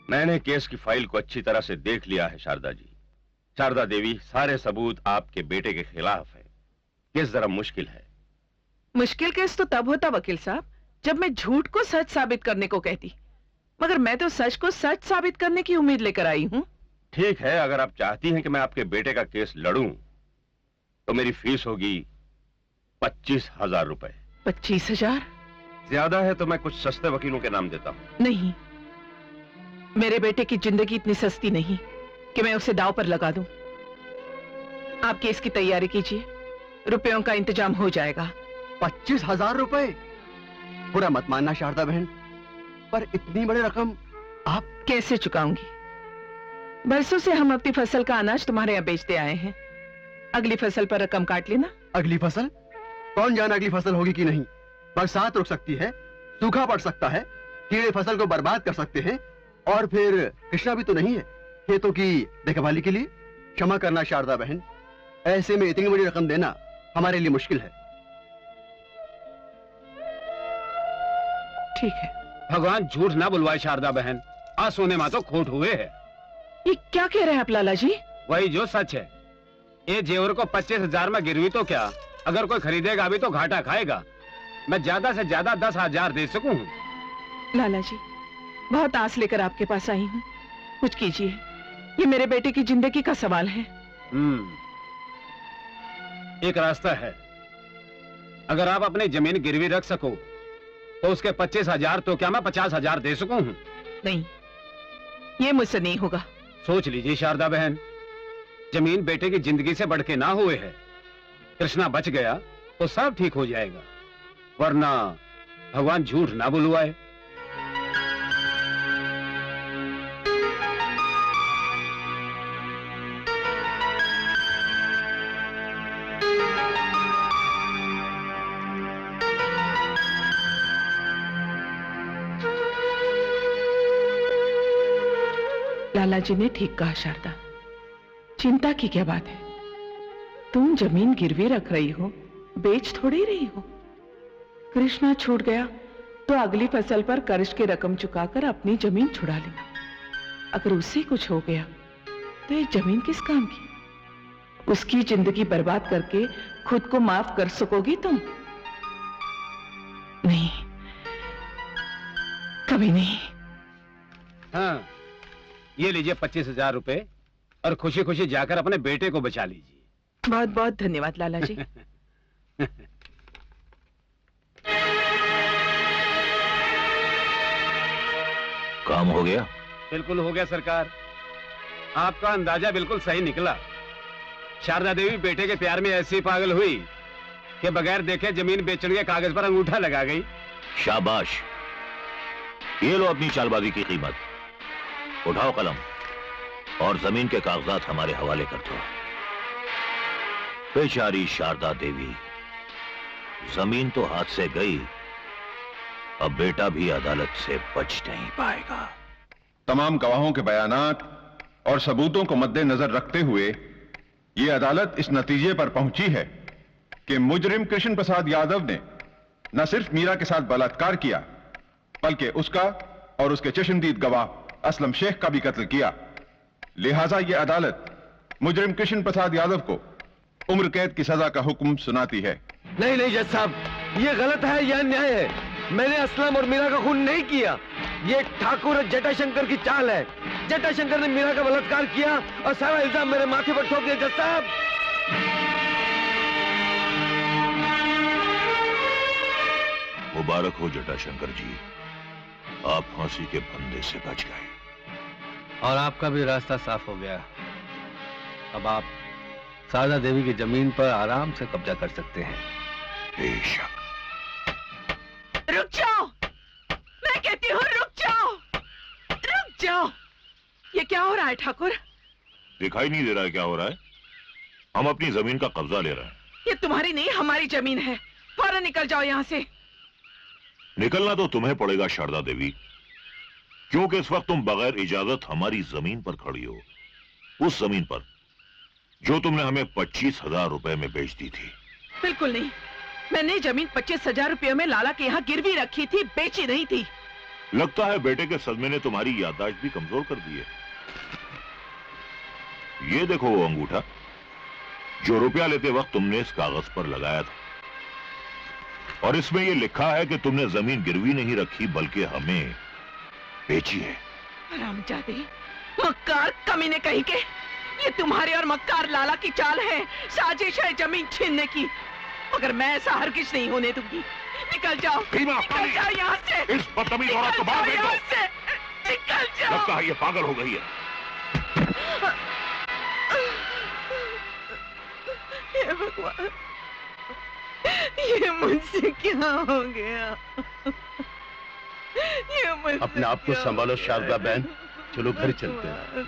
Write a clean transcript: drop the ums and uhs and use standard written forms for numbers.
मैंने केस की फाइल को अच्छी तरह से देख लिया है शारदा जी। शारदा देवी, सारे सबूत आपके बेटे के खिलाफ है। केस जरा मुश्किल है। मुश्किल केस तो तब होता वकील साहब जब मैं झूठ को सच साबित करने को कहती, मगर मैं तो सच को सच साबित करने की उम्मीद लेकर आई हूँ। ठीक है, अगर आप चाहती हैं कि मैं आपके बेटे का केस लड़ूं, तो मेरी फीस होगी 25,000 रुपए। 25,000? ज्यादा है तो मैं कुछ सस्ते वकीलों के नाम देता हूँ। नहीं, मेरे बेटे की जिंदगी इतनी सस्ती नहीं कि मैं उसे दांव पर लगा दूं। आप केस की तैयारी कीजिए, रुपयों का इंतजाम हो जाएगा। 25,000 रुपए? बुरा मत मानना शारदा बहन, पर इतनी बड़ी रकम आप कैसे चुकाऊंगी? बरसों से हम अपनी फसल का अनाज तुम्हारे यहाँ बेचते आए हैं। अगली फसल पर रकम काट लेना। अगली फसल? कौन जाने अगली फसल होगी कि नहीं। बरसात रुक सकती है, सूखा पड़ सकता है, कीड़े फसल को बर्बाद कर सकते हैं, और फिर कृष्णा भी तो नहीं है खेतों की देखभाली के लिए। क्षमा करना शारदा बहन, ऐसे में इतनी बड़ी रकम देना हमारे लिए मुश्किल है। ठीक है। भगवान झूठ ना बुलवाए शारदा बहन, आज सोने में तो खोट हुए है। ये क्या कह रहे हैं आप लाला जी? वही जो सच है। ये जेवर को 25,000 में गिरवी तो क्या, अगर कोई खरीदेगा भी तो घाटा खाएगा। मैं ज्यादा से ज्यादा 10,000 दे सकूं। लाला जी, बहुत आस लेकर आपके पास आई हूँ, कुछ कीजिए। ये मेरे बेटे की जिंदगी का सवाल है। एक रास्ता है, अगर आप अपनी जमीन गिरवी रख सको तो उसके 25,000 तो क्या मैं 50,000 दे सकूं। नहीं, ये मुझसे नहीं होगा। सोच लीजिए शारदा बहन, जमीन बेटे की जिंदगी से बढ़ के ना हुए है। कृष्णा बच गया तो सब ठीक हो जाएगा, वरना भगवान झूठ ना बुलवाए। लाला जी ने ठीक कहा शारदा, चिंता की क्या बात है। तुम जमीन गिरवी रख रही हो, बेच थोड़ी रही हो। कृष्णा छूट गया तो अगली फसल पर कर्ज की रकम चुकाकर अपनी जमीन छुड़ा लेना। अगर उससे कुछ हो गया तो ये जमीन किस काम की? उसकी जिंदगी बर्बाद करके खुद को माफ कर सकोगी तुम? नहीं, कभी नहीं। हाँ, ये लीजिए 25,000 रुपए और खुशी खुशी जाकर अपने बेटे को बचा लीजिए। बहुत बहुत धन्यवाद लाला जी। काम हो गया? बिल्कुल हो गया सरकार, आपका अंदाजा बिल्कुल सही निकला। शारदा देवी बेटे के प्यार में ऐसी पागल हुई कि बगैर देखे जमीन बेचने के कागज पर अंगूठा लगा गई। शाबाश, ये लो अपनी चालबाजी की कीमत। उठाओ कलम और जमीन के कागजात हमारे हवाले कर दो। बेचारी शारदा देवी, जमीन तो हाथ से गई, अब बेटा भी अदालत से बच नहीं पाएगा। तमाम गवाहों के बयानात और सबूतों को मद्देनजर रखते हुए यह अदालत इस नतीजे पर पहुंची है कि मुजरिम कृष्ण प्रसाद यादव ने न सिर्फ मीरा के साथ बलात्कार किया, बल्कि उसका और उसके चश्मदीद गवाह असलम शेख का भी कत्ल किया। लिहाजा यह अदालत मुजरिम कृष्ण प्रसाद यादव को उम्र कैद की सजा का हुक्म सुनाती है। नहीं नहीं जज साहब, यह गलत है, यह अन्याय है। मैंने असलम और मीरा का खून नहीं किया। ये ठाकुर जटाशंकर की चाल है। जटाशंकर ने मीरा का बलात्कार किया और सारा इल्जाम मेरे माथे पर ठोक दिया। जज साहब, मुबारक हो जटाशंकर जी, आप फांसी के फंदे से बच गए और आपका भी रास्ता साफ हो गया। अब आप शारदा देवी की जमीन पर आराम से कब्जा कर सकते हैं। बेशक। रुक जाओ, मैं कहती हूँ रुक जाओ, रुक जाओ। ये क्या हो रहा है ठाकुर? दिखाई नहीं दे रहा है क्या हो रहा है? हम अपनी जमीन का कब्जा ले रहे हैं। ये तुम्हारी नहीं, हमारी जमीन है। फौरन निकल जाओ यहाँ से। निकलना तो तुम्हें पड़ेगा शारदा देवी, क्योंकि इस वक्त तुम बगैर इजाजत हमारी जमीन पर खड़ी हो, उस जमीन पर जो तुमने हमें 25,000 रुपए में बेच दी थी। बिल्कुल नहीं, मैंने जमीन 25,000 रुपये में लाला के यहाँ गिरवी रखी थी, बेची नहीं थी। लगता है बेटे के सदमे ने तुम्हारी याददाश्त भी कमजोर कर दी है। ये देखो वो अंगूठा जो रुपया लेते वक्त तुमने इस कागज पर लगाया था, और इसमें यह लिखा है कि तुमने जमीन गिरवी नहीं रखी बल्कि हमें बेची है। हरामजादे, मक्कार कमीने कहीं के, ये तुम्हारे और मक्कार लाला की चाल है, साजिश है जमीन छीनने की। मगर मैं ऐसा हरगिज नहीं होने दूंगी। निकल जाओ, निकल जाओ यहाँ से। इस बदतमीज औरत को बाहर भेज दो। निकल जाओ। लगता है ये पागल हो गई है। हे भगवान, ये मुझसे क्या हो गया? ये मुझसे अपने आप को क्या संभालो हो गया? शारदा बहन, चलो घर चलते हैं। भगवान।